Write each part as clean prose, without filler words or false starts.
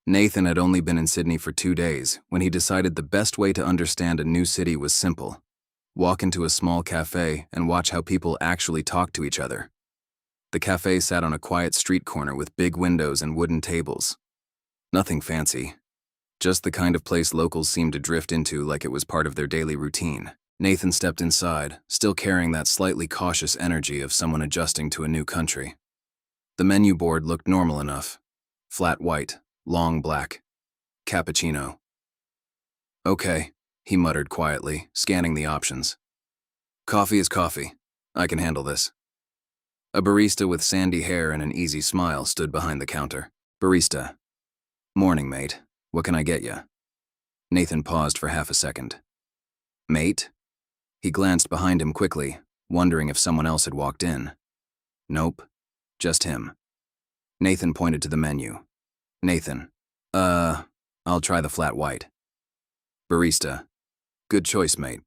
Nathan had only been in Sydney for 2 days when he decided the best way to understand a new city was simple. Walk into a small cafe and watch how people actually talk to each other. The cafe sat on a quiet street corner with big windows and wooden tables. Nothing fancy, just the kind of place locals seemed to drift into like it was part of their daily routine. Nathan stepped inside, still carrying that slightly cautious energy of someone adjusting to a new country. The menu board looked normal enough. Flat white, long black. Cappuccino. Okay, he muttered quietly, scanning the options. Coffee is coffee. I can handle this. A barista with sandy hair and an easy smile stood behind the counter. Barista. Morning, mate. What can I get ya? Nathan paused for half a second. Mate? He glanced behind him quickly, wondering if someone else had walked in. Nope. Just him. Nathan pointed to the menu. Nathan. I'll try the flat white. Barista. Good choice, mate.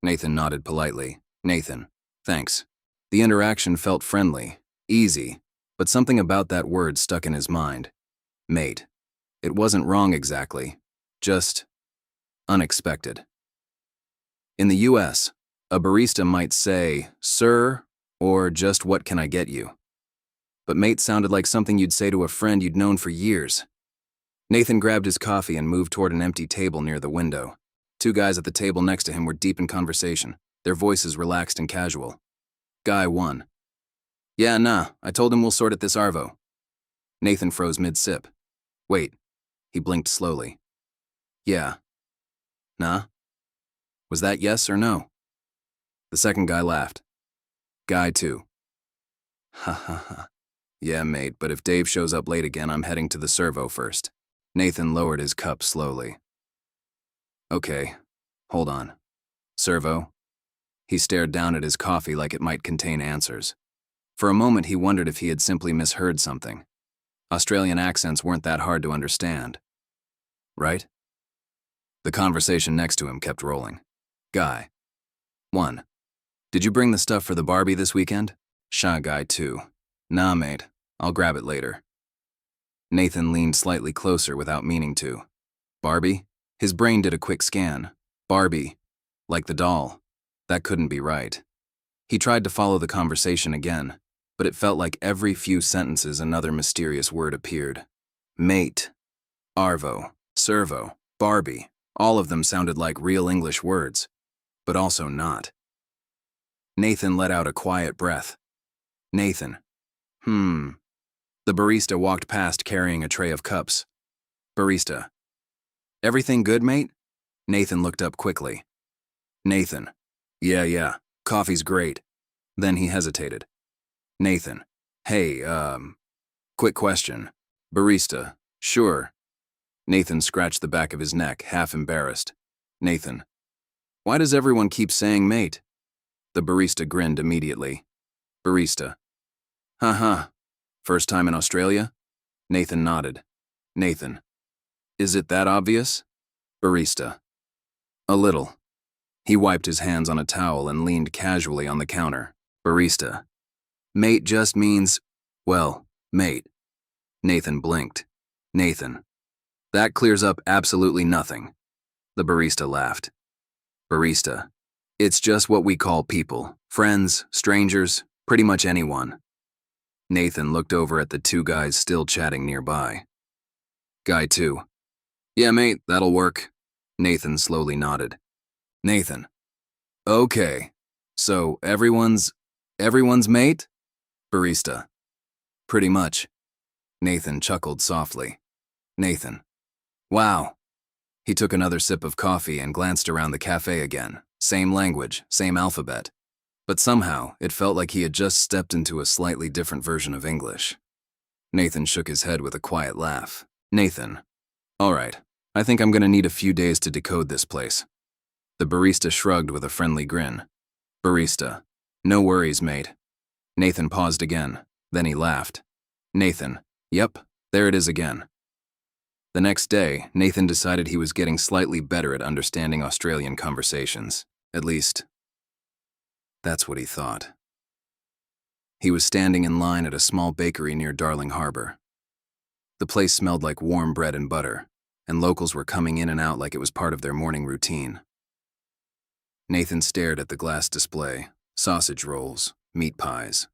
Nathan nodded politely. Nathan. Thanks. The interaction felt friendly, easy, but something about that word stuck in his mind. Mate. It wasn't wrong exactly, just unexpected. In the US, a barista might say, "Sir," or just "What can I get you?" But mate sounded like something you'd say to a friend you'd known for years. Nathan grabbed his coffee and moved toward an empty table near the window. 2 guys at the table next to him were deep in conversation, their voices relaxed and casual. Guy 1. Yeah, nah, I told him we'll sort it this Arvo. Nathan froze mid-sip. Wait. He blinked slowly. Yeah. Nah? Was that yes or no? The second guy laughed. Guy 2. Ha ha ha. Yeah, mate, but if Dave shows up late again, I'm heading to the Servo first. Nathan lowered his cup slowly. Okay, hold on. Servo? He stared down at his coffee like it might contain answers. For a moment, he wondered if he had simply misheard something. Australian accents weren't that hard to understand. Right? The conversation next to him kept rolling. Guy. 1. Did you bring the stuff for the Barbie this weekend? Shy Guy 2. Nah, mate. I'll grab it later. Nathan leaned slightly closer without meaning to. Barbie? His brain did a quick scan. Barbie. Like the doll. That couldn't be right. He tried to follow the conversation again, but it felt like every few sentences another mysterious word appeared. Mate. Arvo. Servo. Barbie. All of them sounded like real English words, but also not. Nathan let out a quiet breath. Nathan. The barista walked past carrying a tray of cups. Barista. Everything good, mate? Nathan looked up quickly. Nathan. Yeah, coffee's great. Then he hesitated. Nathan. Hey, quick question. Barista. Sure. Nathan scratched the back of his neck, half embarrassed. Nathan. Why does everyone keep saying mate? The barista grinned immediately. Barista. Haha. First time in Australia? Nathan nodded. Nathan. Is it that obvious? Barista. A little. He wiped his hands on a towel and leaned casually on the counter. Barista. Mate just means, well, mate. Nathan blinked. Nathan. That clears up absolutely nothing. The barista laughed. Barista. It's just what we call people. Friends, strangers, pretty much anyone. Nathan looked over at the 2 guys still chatting nearby. Guy 2. Yeah, mate, that'll work. Nathan slowly nodded. Nathan. Okay. So everyone's mate? Barista. Pretty much. Nathan chuckled softly. Nathan. Wow. He took another sip of coffee and glanced around the cafe again. Same language, same alphabet. But somehow, it felt like he had just stepped into a slightly different version of English. Nathan shook his head with a quiet laugh. Nathan. All right, I think I'm gonna need a few days to decode this place. The barista shrugged with a friendly grin. Barista. No worries, mate. Nathan paused again, then he laughed. Nathan. Yep, there it is again. The next day, Nathan decided he was getting slightly better at understanding Australian conversations. At least, that's what he thought. He was standing in line at a small bakery near Darling Harbour. The place smelled like warm bread and butter, and locals were coming in and out like it was part of their morning routine. Nathan stared at the glass display. Sausage rolls, meat pies,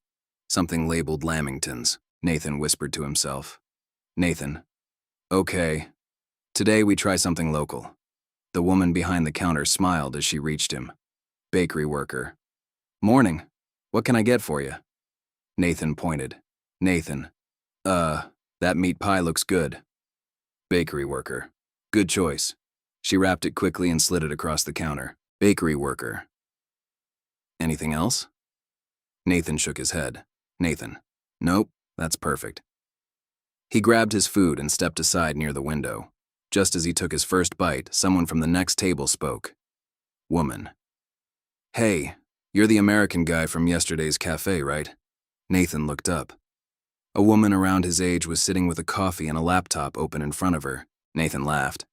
something labeled Lamingtons. Nathan whispered to himself. Nathan. Okay. Today we try something local. The woman behind the counter smiled as she reached him. Bakery worker. Morning. What can I get for you? Nathan pointed. Nathan. That meat pie looks good. Bakery worker. Good choice. She wrapped it quickly and slid it across the counter. Bakery worker. Anything else? Nathan shook his head. Nathan. Nope, that's perfect. He grabbed his food and stepped aside near the window. Just as he took his first bite, someone from the next table spoke. Woman. Hey, you're the American guy from yesterday's cafe, right? Nathan looked up. A woman around his age was sitting with a coffee and a laptop open in front of her. Nathan laughed.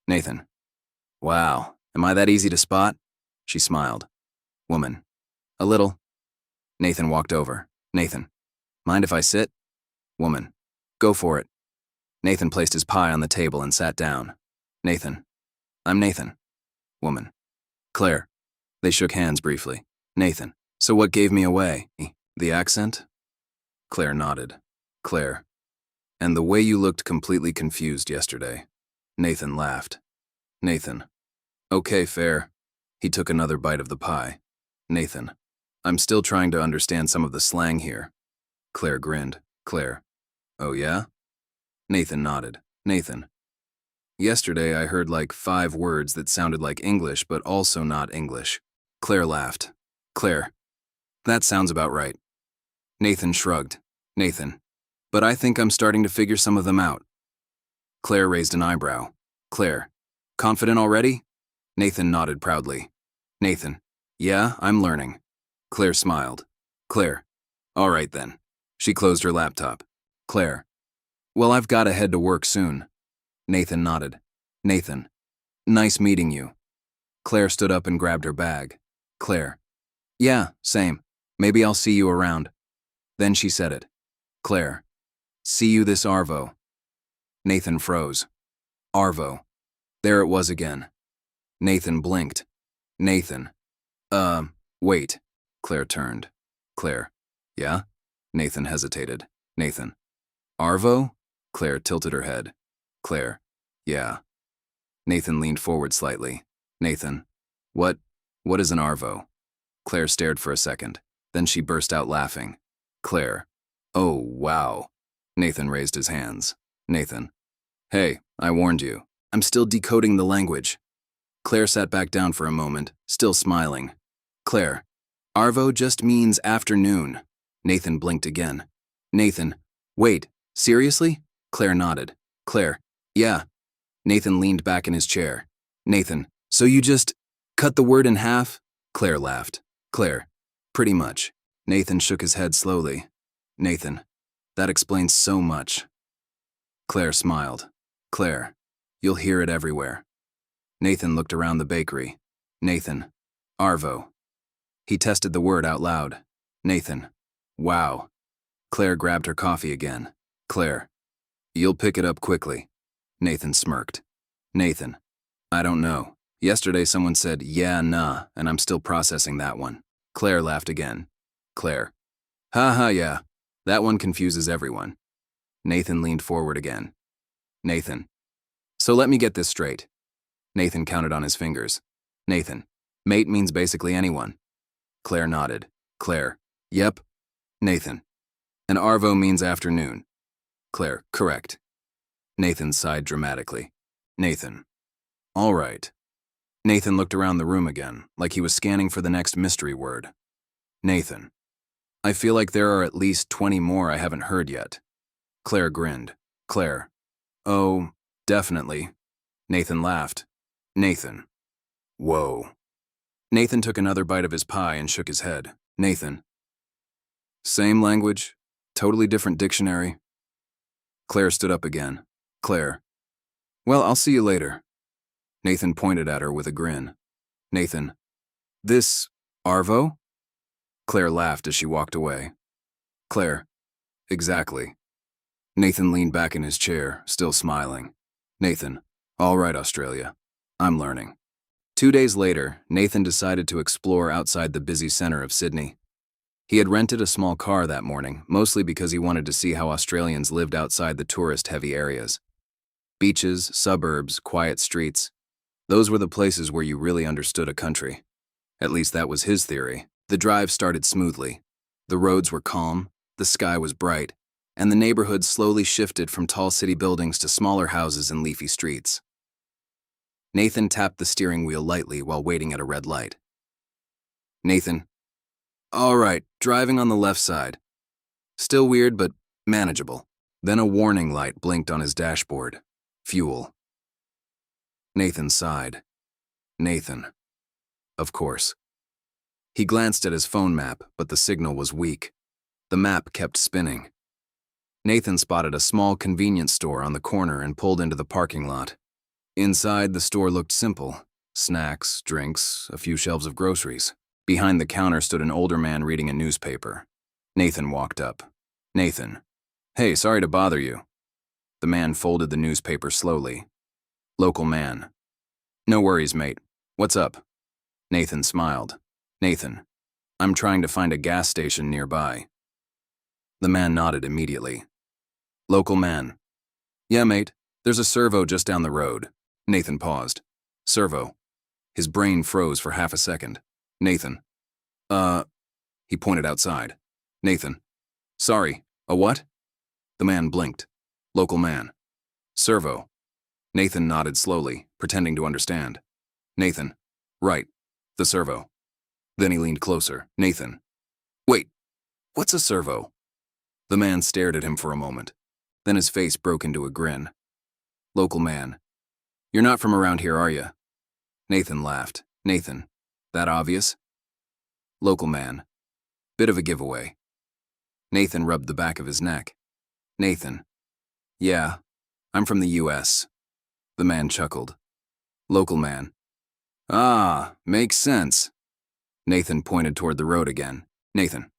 Nathan. Wow, am I that easy to spot? She smiled. Woman. A little. Nathan walked over. Nathan. Mind if I sit? Woman. Go for it. Nathan placed his pie on the table and sat down. Nathan. I'm Nathan. Woman. Claire. They shook hands briefly. Nathan. So what gave me away? The accent? Claire nodded. Claire. And the way you looked completely confused yesterday. Nathan laughed. Nathan. Okay, fair. He took another bite of the pie. Nathan. I'm still trying to understand some of the slang here. Claire grinned. Claire. Oh yeah? Nathan nodded. Nathan. Yesterday I heard like 5 words that sounded like English but also not English. Claire laughed. Claire. That sounds about right. Nathan shrugged. Nathan. But I think I'm starting to figure some of them out. Claire raised an eyebrow. Claire. Confident already? Nathan nodded proudly. Nathan. Yeah, I'm learning. Claire smiled. Claire. All right then. She closed her laptop. Claire. Well, I've got to head to work soon. Nathan nodded. Nathan. Nice meeting you. Claire stood up and grabbed her bag. Claire. Yeah, same. Maybe I'll see you around. Then she said it. Claire. See you this Arvo. Nathan froze. Arvo. There it was again. Nathan blinked. Nathan. Wait. Claire turned. Claire. Yeah? Nathan hesitated. Nathan. Arvo? Claire tilted her head. Claire. Yeah. Nathan leaned forward slightly. Nathan. What is an Arvo? Claire stared for a second. Then she burst out laughing. Claire. Oh, wow. Nathan raised his hands. Nathan. Hey, I warned you. I'm still decoding the language. Claire sat back down for a moment, still smiling. Claire. Arvo just means afternoon. Nathan blinked again. Nathan. Wait, seriously? Claire nodded. Claire. Yeah. Nathan leaned back in his chair. Nathan. So you just cut the word in half? Claire laughed. Claire. Pretty much. Nathan shook his head slowly. Nathan. That explains so much. Claire smiled. Claire. You'll hear it everywhere. Nathan looked around the bakery. Nathan. Arvo. He tested the word out loud. Nathan. Wow. Claire grabbed her coffee again. Claire. You'll pick it up quickly. Nathan smirked. Nathan. I don't know. Yesterday someone said, yeah, nah, and I'm still processing that one. Claire laughed again. Claire. Ha, yeah. That one confuses everyone. Nathan leaned forward again. Nathan. So let me get this straight. Nathan counted on his fingers. Nathan. Mate means basically anyone. Claire nodded. Claire. Yep. Nathan. And Arvo means afternoon. Claire. Correct. Nathan sighed dramatically. Nathan. All right. Nathan looked around the room again, like he was scanning for the next mystery word. Nathan. I feel like there are at least 20 more I haven't heard yet. Claire grinned. Claire. Oh, definitely. Nathan laughed. Nathan. Whoa. Nathan took another bite of his pie and shook his head. Nathan. Same language, totally different dictionary. Claire stood up again. Claire. Well, I'll see you later. Nathan pointed at her with a grin. Nathan. This Arvo? Claire laughed as she walked away. Claire. Exactly. Nathan leaned back in his chair, still smiling. Nathan, all right, Australia. I'm learning. 2 days later, Nathan decided to explore outside the busy center of Sydney. He had rented a small car that morning, mostly because he wanted to see how Australians lived outside the tourist-heavy areas. Beaches, suburbs, quiet streets. Those were the places where you really understood a country. At least that was his theory. The drive started smoothly. The roads were calm, the sky was bright, and the neighborhood slowly shifted from tall city buildings to smaller houses and leafy streets. Nathan tapped the steering wheel lightly while waiting at a red light. Nathan, all right, driving on the left side. Still weird, but manageable. Then a warning light blinked on his dashboard. Fuel. Nathan sighed. Nathan. Of course. He glanced at his phone map, but the signal was weak. The map kept spinning. Nathan spotted a small convenience store on the corner and pulled into the parking lot. Inside, the store looked simple. Snacks, drinks, a few shelves of groceries. Behind the counter stood an older man reading a newspaper. Nathan walked up. Nathan. Hey, sorry to bother you. The man folded the newspaper slowly. Local man. No worries, mate. What's up? Nathan smiled. Nathan. I'm trying to find a gas station nearby. The man nodded immediately. Local man. Yeah, mate. There's a Servo just down the road. Nathan paused. Servo. His brain froze for half a second. Nathan. He pointed outside. Nathan. Sorry, a what? The man blinked. Local man. Servo. Nathan nodded slowly, pretending to understand. Nathan. Right. The servo. Then he leaned closer. Nathan. Wait, what's a servo? The man stared at him for a moment. Then his face broke into a grin. Local man. You're not from around here, are you? Nathan laughed. Nathan. That obvious? Local man. Bit of a giveaway. Nathan rubbed the back of his neck. Nathan. Yeah, I'm from the US. The man chuckled. Local man. Ah, makes sense. Nathan pointed toward the road again. Nathan.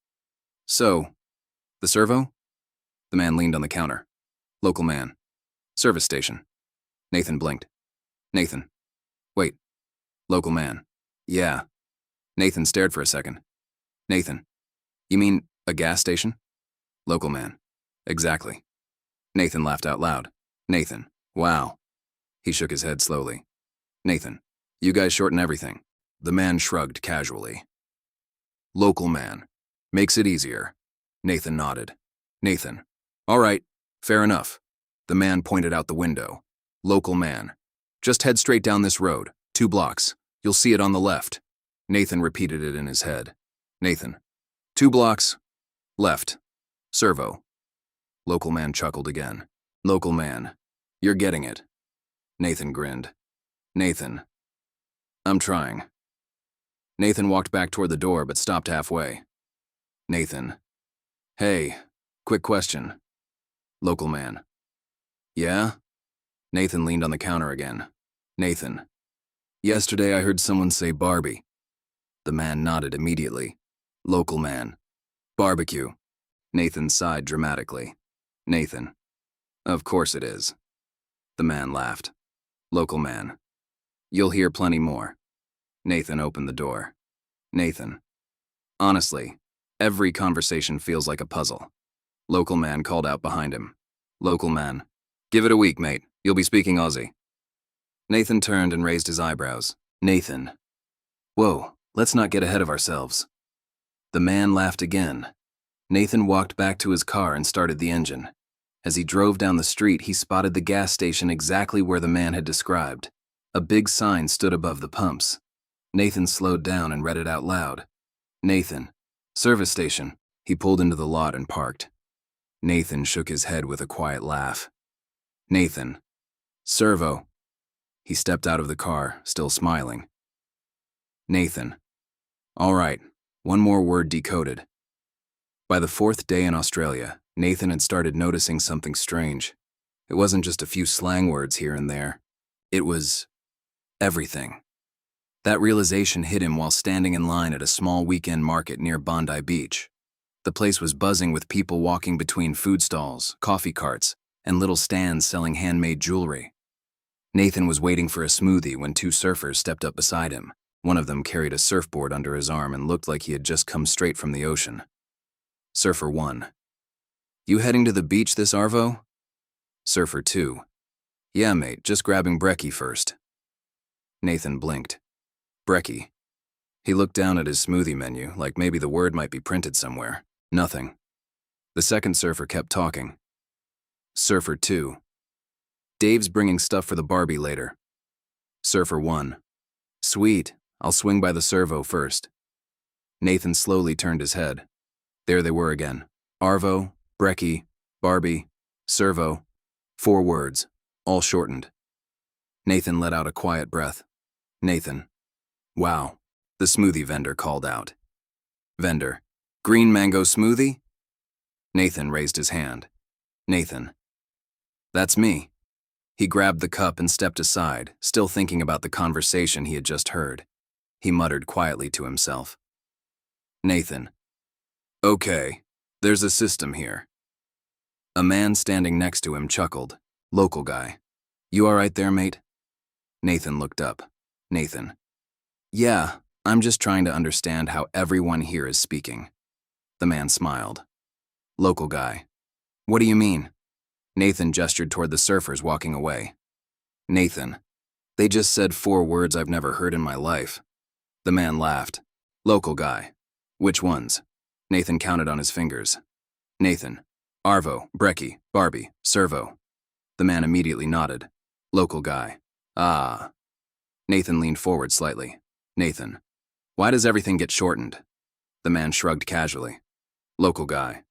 So, the servo? The man leaned on the counter. Local man. Service station. Nathan blinked. Nathan. Wait. Local man. Yeah. Nathan stared for a second. Nathan. You mean a gas station? Local man. Exactly. Nathan laughed out loud. Nathan. Wow. He shook his head slowly. Nathan. You guys shorten everything. The man shrugged casually. Local man. Makes it easier. Nathan nodded. Nathan. All right. Fair enough. The man pointed out the window. Local man. Just head straight down this road. 2 blocks. You'll see it on the left. Nathan repeated it in his head. Nathan. 2 blocks. Left. Servo. Local man chuckled again. Local man. You're getting it. Nathan grinned. Nathan. I'm trying. Nathan walked back toward the door but stopped halfway. Nathan. Hey, quick question. Local man. Yeah? Nathan leaned on the counter again. Nathan. Yesterday I heard someone say Barbie. The man nodded immediately. Local man. Barbecue. Nathan sighed dramatically. Nathan. Of course it is. The man laughed. Local man. You'll hear plenty more. Nathan opened the door. Nathan. Honestly, every conversation feels like a puzzle. Local man called out behind him. Local man. Give it a week, mate. You'll be speaking Aussie. Nathan turned and raised his eyebrows. Nathan. Whoa, let's not get ahead of ourselves. The man laughed again. Nathan walked back to his car and started the engine. As he drove down the street, he spotted the gas station exactly where the man had described. A big sign stood above the pumps. Nathan slowed down and read it out loud. Nathan. Service station. He pulled into the lot and parked. Nathan shook his head with a quiet laugh. Nathan. Servo. He stepped out of the car, still smiling. Nathan. All right, one more word decoded. By the 4th day in Australia, Nathan had started noticing something strange. It wasn't just a few slang words here and there. It was everything. That realization hit him while standing in line at a small weekend market near Bondi Beach. The place was buzzing with people walking between food stalls, coffee carts, and little stands selling handmade jewelry. Nathan was waiting for a smoothie when two surfers stepped up beside him. One of them carried a surfboard under his arm and looked like he had just come straight from the ocean. Surfer 1. You heading to the beach this Arvo? Surfer 2. Yeah, mate, just grabbing brekkie first. Nathan blinked. Brekkie. He looked down at his smoothie menu, like maybe the word might be printed somewhere. Nothing. The second surfer kept talking. Surfer 2. Dave's bringing stuff for the Barbie later. Surfer 1. Sweet, I'll swing by the servo first. Nathan slowly turned his head. There they were again. Arvo, brekkie, Barbie, servo. 4 words, all shortened. Nathan let out a quiet breath. Nathan. Wow, the smoothie vendor called out. Vendor. Green mango smoothie? Nathan raised his hand. Nathan. That's me. He grabbed the cup and stepped aside, still thinking about the conversation he had just heard. He muttered quietly to himself. Nathan. Okay, there's a system here. A man standing next to him chuckled. Local guy. You all right there, mate? Nathan looked up. Nathan. Yeah, I'm just trying to understand how everyone here is speaking. The man smiled. Local guy. What do you mean? Nathan gestured toward the surfers walking away. Nathan. They just said 4 words I've never heard in my life. The man laughed. Local guy. Which ones? Nathan counted on his fingers. Nathan. Arvo, brekkie, Barbie, servo. The man immediately nodded. Local guy. Ah. Nathan leaned forward slightly. Nathan. Why does everything get shortened? The man shrugged casually. Local guy.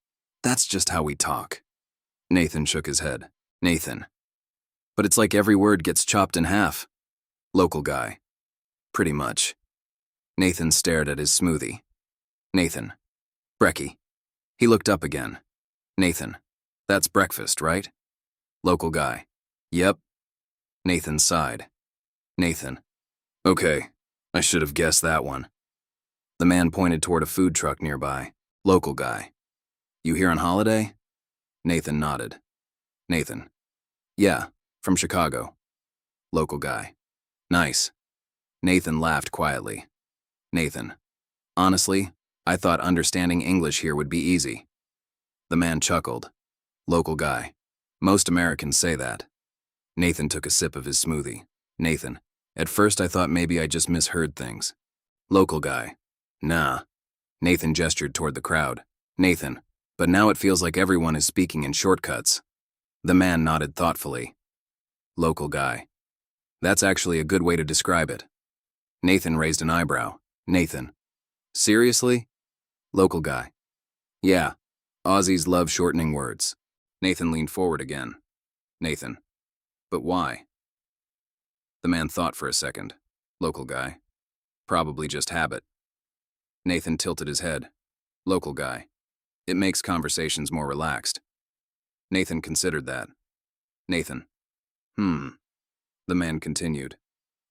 That's just how we talk. Nathan shook his head. Nathan. But it's like every word gets chopped in half. Local guy. Pretty much. Nathan stared at his smoothie. Nathan. Brekkie. He looked up again. Nathan. That's breakfast, right? Local guy. Yep. Nathan sighed. Nathan. Okay, I should have guessed that one. The man pointed toward a food truck nearby. Local guy. You here on holiday? Nathan nodded. Nathan. Yeah, from Chicago. Local guy. Nice. Nathan laughed quietly. Nathan. Honestly, I thought understanding English here would be easy. The man chuckled. Local guy. Most Americans say that. Nathan took a sip of his smoothie. Nathan. At first I thought maybe I just misheard things. Local guy. Nah. Nathan gestured toward the crowd. Nathan. But now it feels like everyone is speaking in shortcuts. The man nodded thoughtfully. Local guy. That's actually a good way to describe it. Nathan raised an eyebrow. Nathan. Seriously? Local guy. Yeah. Aussies love shortening words. Nathan leaned forward again. Nathan. But why? The man thought for a second. Local guy. Probably just habit. Nathan tilted his head. Local guy. It makes conversations more relaxed. Nathan considered that. Nathan. The man continued.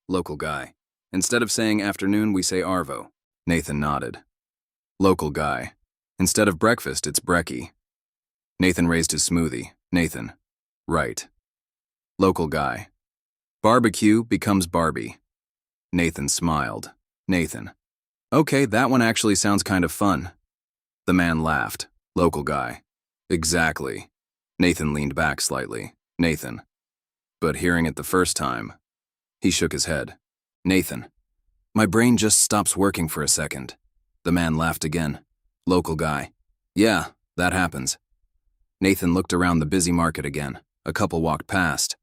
Local guy. Instead of saying afternoon, we say Arvo. Nathan nodded. Local guy. Instead of breakfast, it's brekkie. Nathan raised his smoothie. Nathan. Right. Local guy. Barbecue becomes Barbie. Nathan smiled. Nathan. Okay, that one actually sounds kind of fun. The man laughed. Local guy. Exactly. Nathan leaned back slightly. Nathan. But hearing it the first time, he shook his head. Nathan. My brain just stops working for a second. The man laughed again. Local guy. Yeah, that happens. Nathan looked around the busy market again. A couple walked past.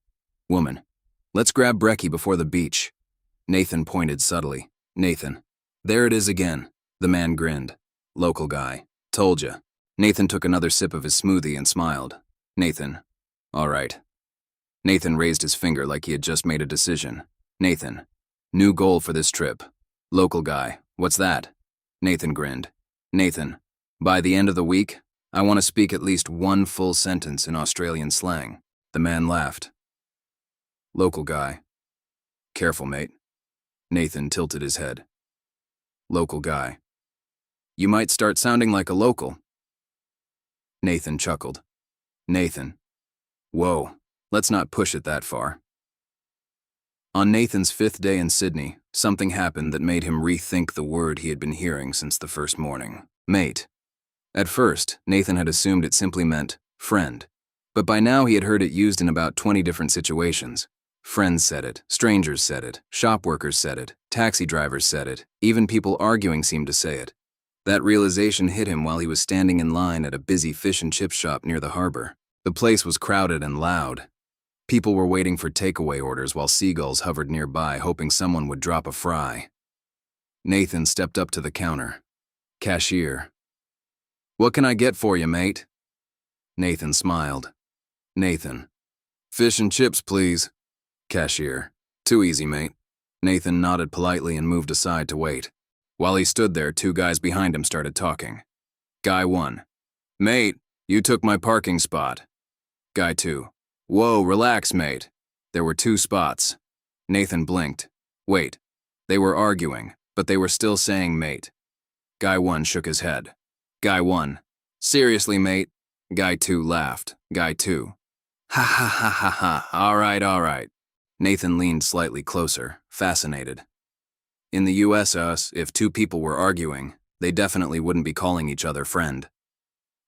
Woman. Let's grab brekkie before the beach. Nathan pointed subtly. Nathan. There it is again. The man grinned. Local guy. Told ya. Nathan took another sip of his smoothie and smiled. Nathan. All right. Nathan raised his finger like he had just made a decision. Nathan. New goal for this trip. Local guy. What's that? Nathan grinned. Nathan. By the end of the week, I want to speak at least one full sentence in Australian slang. The man laughed. Local guy. Careful, mate. Nathan tilted his head. Local guy. You might start sounding like a local. Nathan chuckled. Nathan. Whoa, let's not push it that far. On Nathan's 5th day in Sydney, something happened that made him rethink the word he had been hearing since the first morning. Mate. At first, Nathan had assumed it simply meant friend. But by now he had heard it used in about 20 different situations. Friends said it, strangers said it, shop workers said it, taxi drivers said it, even people arguing seemed to say it. That realization hit him while he was standing in line at a busy fish and chip shop near the harbor. The place was crowded and loud. People were waiting for takeaway orders while seagulls hovered nearby, hoping someone would drop a fry. Nathan stepped up to the counter. Cashier. What can I get for you, mate? Nathan smiled. Nathan. Fish and chips, please. Cashier. Too easy, mate. Nathan nodded politely and moved aside to wait. While he stood there, 2 guys behind him started talking. Guy 1. Mate, you took my parking spot. Guy 2. Whoa, relax, mate. There were 2 spots. Nathan blinked. Wait. They were arguing, but they were still saying mate. Guy 1 shook his head. Guy 1. Seriously, mate? Guy 2 laughed. Guy 2. Ha ha ha ha ha. All right. Nathan leaned slightly closer, fascinated. In the US, if 2 people were arguing, they definitely wouldn't be calling each other friend.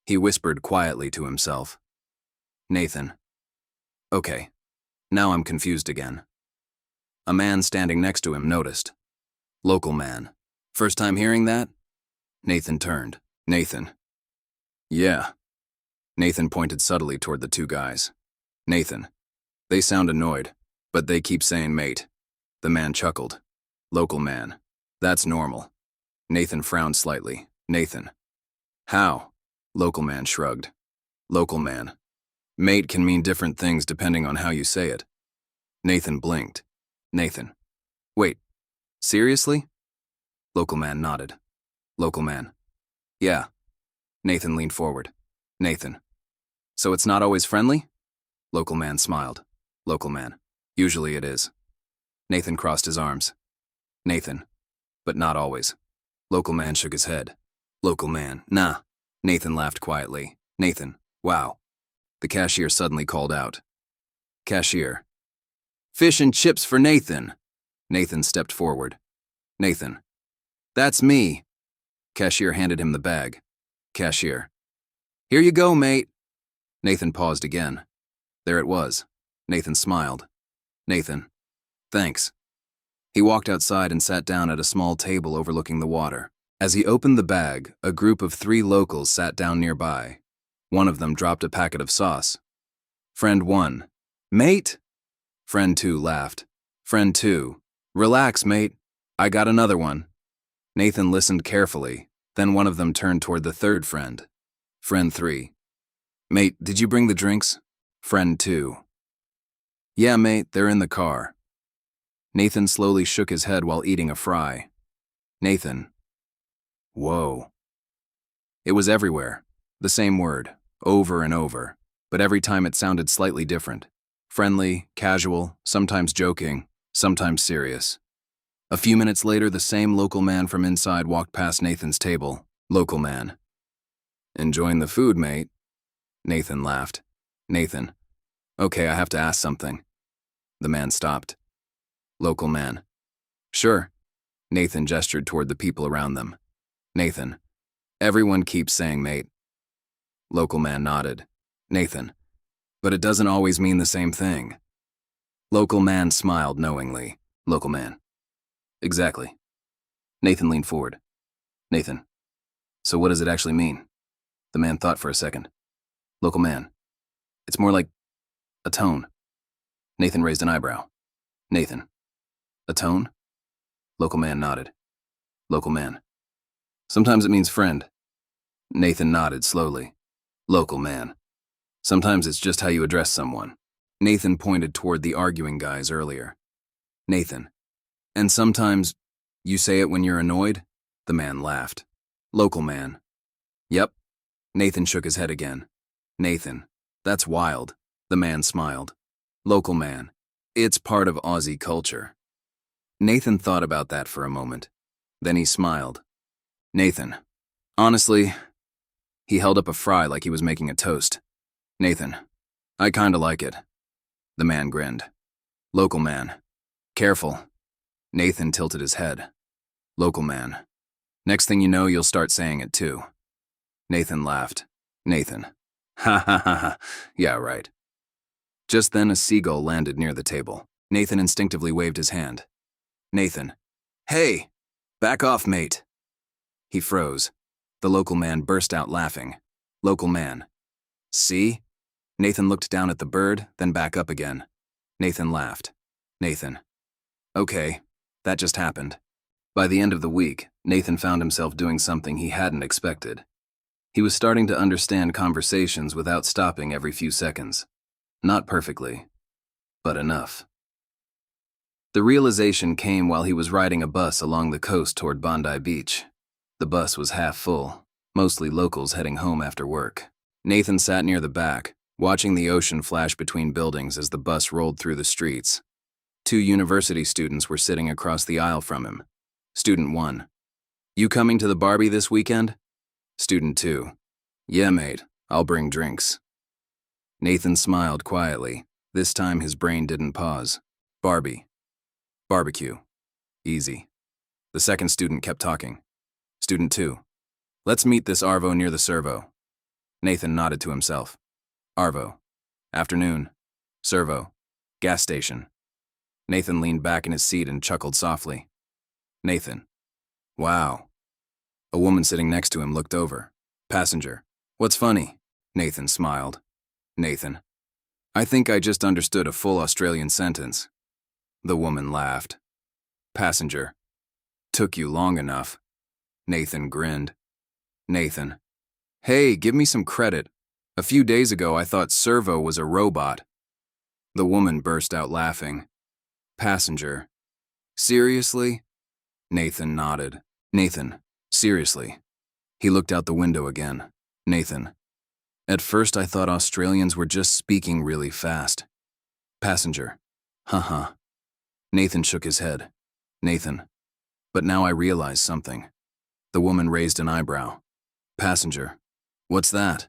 He whispered quietly to himself. Nathan. Okay. Now I'm confused again. A man standing next to him noticed. Local man. First time hearing that? Nathan turned. Nathan. Yeah. Nathan pointed subtly toward the 2 guys. Nathan. They sound annoyed, but they keep saying mate. The man chuckled. Local man. That's normal. Nathan frowned slightly. Nathan. How? Local man shrugged. Local man. Mate can mean different things depending on how you say it. Nathan blinked. Nathan. Wait. Seriously? Local man nodded. Local man. Yeah. Nathan leaned forward. Nathan. So it's not always friendly? Local man smiled. Local man. Usually it is. Nathan crossed his arms. Nathan. But not always. Local man shook his head. Local man. Nah. Nathan laughed quietly. Nathan. Wow. The cashier suddenly called out. Cashier. Fish and chips for Nathan. Nathan stepped forward. Nathan. That's me. Cashier handed him the bag. Cashier. Here you go, mate. Nathan paused again. There it was. Nathan smiled. Nathan. Thanks. He walked outside and sat down at a small table overlooking the water. As he opened the bag, a group of 3 locals sat down nearby. One of them dropped a packet of sauce. Friend 1. Mate? Friend 2 laughed. Friend 2. Relax, mate. I got another one. Nathan listened carefully. Then one of them turned toward the 3rd friend. Friend 3. Mate, did you bring the drinks? Friend 2. Yeah, mate, they're in the car. Nathan slowly shook his head while eating a fry. Nathan. Whoa. It was everywhere. The same word, over and over, but every time it sounded slightly different. Friendly, casual, sometimes joking, sometimes serious. A few minutes later, the same local man from inside walked past Nathan's table. Local man. Enjoying the food, mate? Nathan laughed. Nathan. Okay, I have to ask something. The man stopped. Local man. Sure. Nathan gestured toward the people around them. Nathan. Everyone keeps saying mate. Local man nodded. Nathan. But it doesn't always mean the same thing. Local man smiled knowingly. Local man. Exactly. Nathan leaned forward. Nathan. So what does it actually mean? The man thought for a second. Local man. It's more like a tone. Nathan raised an eyebrow. Nathan. A tone? Local man nodded. Local man. Sometimes it means friend. Nathan nodded slowly. Local man. Sometimes it's just how you address someone. Nathan pointed toward the arguing guys earlier. Nathan. And sometimes you say it when you're annoyed? The man laughed. Local man. Yep. Nathan shook his head again. Nathan. That's wild. The man smiled. Local man. It's part of Aussie culture. Nathan thought about that for a moment. Then he smiled. Nathan. Honestly, He held up a fry like he was making a toast. Nathan, I kinda like it. The man grinned. Local man. Careful. Nathan tilted his head. Local man. Next thing you know, you'll start saying it too. Nathan laughed. Nathan. Ha ha ha ha. Yeah, right. Just then a seagull landed near the table. Nathan instinctively waved his hand. Nathan. Hey! Back off, mate. He froze. The local man burst out laughing. Local man. See? Nathan looked down at the bird, then back up again. Nathan laughed. Nathan. Okay, that just happened. By the end of the week, Nathan found himself doing something he hadn't expected. He was starting to understand conversations without stopping every few seconds. Not perfectly, but enough. The realization came while he was riding a bus along the coast toward Bondi Beach. The bus was half full, mostly locals heading home after work. Nathan sat near the back, watching the ocean flash between buildings as the bus rolled through the streets. 2 university students were sitting across the aisle from him. Student 1. You coming to the Barbie this weekend? Student 2. Yeah, mate, I'll bring drinks. Nathan smiled quietly. This time his brain didn't pause. Barbie. Barbecue. Easy. The second student kept talking. Student 2. Let's meet this Arvo near the Servo. Nathan nodded to himself. Arvo. Afternoon. Servo. Gas station. Nathan leaned back in his seat and chuckled softly. Nathan. Wow. A woman sitting next to him looked over. Passenger. What's funny? Nathan smiled. Nathan. I think I just understood a full Australian sentence. The woman laughed. Passenger. Took you long enough. Nathan grinned. Nathan. Hey, give me some credit. A few days ago I thought Servo was a robot. The woman burst out laughing. Passenger. Seriously? Nathan nodded. Nathan. Seriously. He looked out the window again. Nathan. At first I thought Australians were just speaking really fast. Passenger. Haha. Nathan shook his head. Nathan. But now I realize something. The woman raised an eyebrow. Passenger. What's that?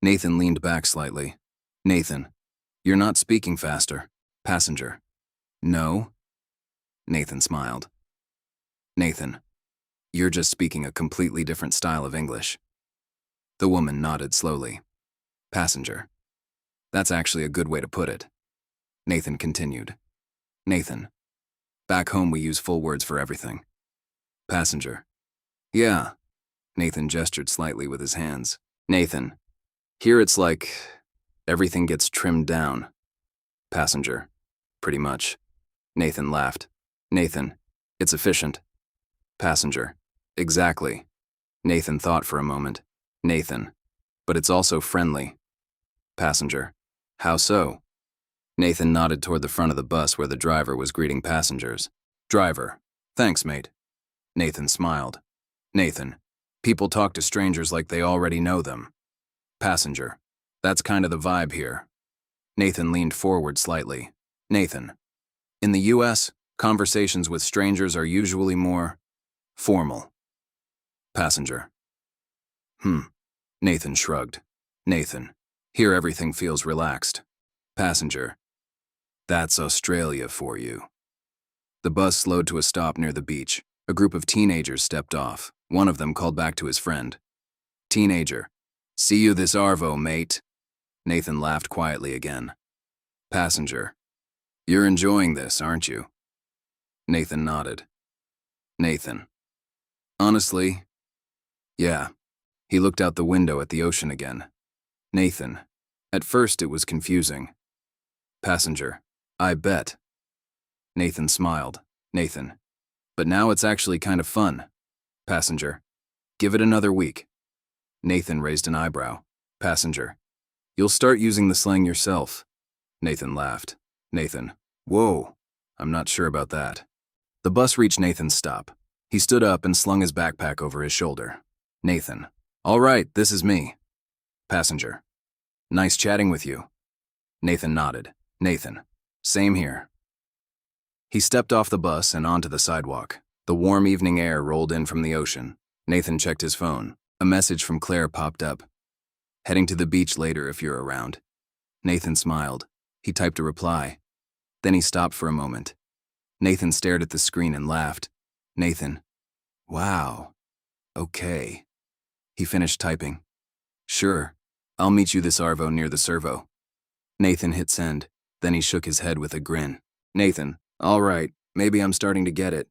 Nathan leaned back slightly. Nathan. You're not speaking faster. Passenger. No? Nathan smiled. Nathan. You're just speaking a completely different style of English. The woman nodded slowly. Passenger. That's actually a good way to put it. Nathan continued. Nathan. Back home we use full words for everything. Passenger. Yeah. Nathan gestured slightly with his hands. Nathan. Here it's like everything gets trimmed down. Passenger. Pretty much. Nathan laughed. Nathan. It's efficient. Passenger. Exactly. Nathan thought for a moment. Nathan. But it's also friendly. Passenger. How so? Nathan nodded toward the front of the bus where the driver was greeting passengers. Driver. Thanks, mate. Nathan smiled. Nathan. People talk to strangers like they already know them. Passenger. That's kind of the vibe here. Nathan leaned forward slightly. Nathan. In the US, conversations with strangers are usually more formal. Passenger. Nathan shrugged. Nathan. Here everything feels relaxed. Passenger. That's Australia for you. The bus slowed to a stop near the beach. A group of teenagers stepped off. One of them called back to his friend. Teenager. See you this Arvo, mate. Nathan laughed quietly again. Passenger. You're enjoying this, aren't you? Nathan nodded. Nathan. Honestly, yeah. He looked out the window at the ocean again. Nathan. At first it was confusing. Passenger. I bet. Nathan smiled. Nathan. But now it's actually kind of fun. Passenger. Give it another week. Nathan raised an eyebrow. Passenger. You'll start using the slang yourself. Nathan laughed. Nathan. Whoa. I'm not sure about that. The bus reached Nathan's stop. He stood up and slung his backpack over his shoulder. Nathan. All right, this is me. Passenger. Nice chatting with you. Nathan nodded. Nathan. Same here. He stepped off the bus and onto the sidewalk. The warm evening air rolled in from the ocean. Nathan checked his phone. A message from Claire popped up. Heading to the beach later if you're around. Nathan smiled. He typed a reply. Then he stopped for a moment. Nathan stared at the screen and laughed. Nathan. Wow. Okay. He finished typing. Sure. I'll meet you this Arvo near the Servo. Nathan hit send. Then he shook his head with a grin. Nathan. All right. Maybe I'm starting to get it.